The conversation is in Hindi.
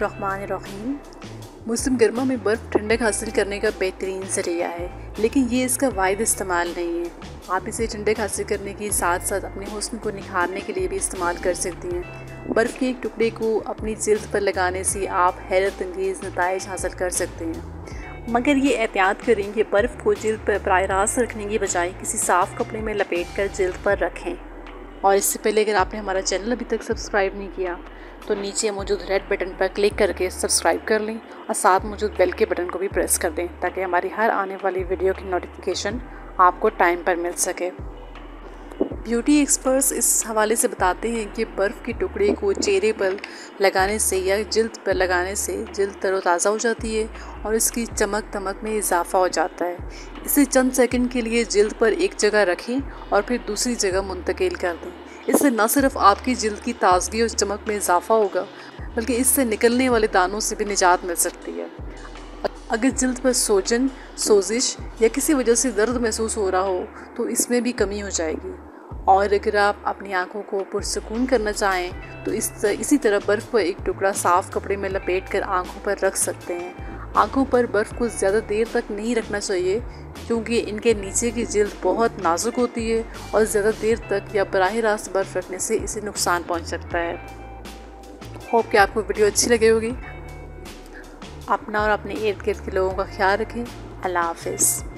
बिस्मिल्लाहिर्रहमानिर्रहीम। मौसम गर्मा में बर्फ़ ठंडक हासिल करने का बेहतरीन ज़रिया है, लेकिन ये इसका वाहिद इस्तेमाल नहीं है। आप इसे ठंडक हासिल करने के साथ साथ अपने हुस्न को निखारने के लिए भी इस्तेमाल कर सकती हैं। बर्फ़ के एक टुकड़े को अपनी जिल्द पर लगाने से आप हैरत अंगेज़ नताइज हासिल कर सकते हैं, मगर ये एहतियात करें कि बर्फ़ को जिल्द पर बराह रास्त रखने की बजाय किसी साफ़ कपड़े में लपेट कर जिल्द पर रखें। और इससे पहले अगर आपने हमारा चैनल अभी तक सब्सक्राइब नहीं किया तो नीचे मौजूद रेड बटन पर क्लिक करके सब्सक्राइब कर लें और साथ मौजूद बेल के बटन को भी प्रेस कर दें ताकि हमारी हर आने वाली वीडियो की नोटिफिकेशन आपको टाइम पर मिल सके। ब्यूटी एक्सपर्ट्स इस हवाले से बताते हैं कि बर्फ़ के टुकड़े को चेहरे पर लगाने से या जिल्द पर लगाने से जिल्द तरोताज़ा हो जाती है और इसकी चमक दमक में इजाफा हो जाता है। इसे चंद सेकंड के लिए जिल्द पर एक जगह रखें और फिर दूसरी जगह मुंतकिल कर दें। इससे न सिर्फ आपकी जिल्द की ताजगी और चमक में इजाफा होगा, बल्कि इससे निकलने वाले दानों से भी निजात मिल सकती है। अगर जिल्द पर सोजन, सोजिश या किसी वजह से दर्द महसूस हो रहा हो तो इसमें भी कमी हो जाएगी। और अगर आप अपनी आंखों को पुरसकून करना चाहें तो इसी तरह बर्फ़ को एक टुकड़ा साफ़ कपड़े में लपेट कर आँखों पर रख सकते हैं। आँखों पर बर्फ़ को ज़्यादा देर तक नहीं रखना चाहिए क्योंकि इनके नीचे की जिल्द बहुत नाजुक होती है और ज़्यादा देर तक या बराह रास्त बर्फ़ रखने से इसे नुकसान पहुंच सकता है। होप कि आपको वीडियो अच्छी लगी होगी। अपना और अपने इर्द गिर्द के लोगों का ख्याल रखें। अल्लाह हाफ़िज़।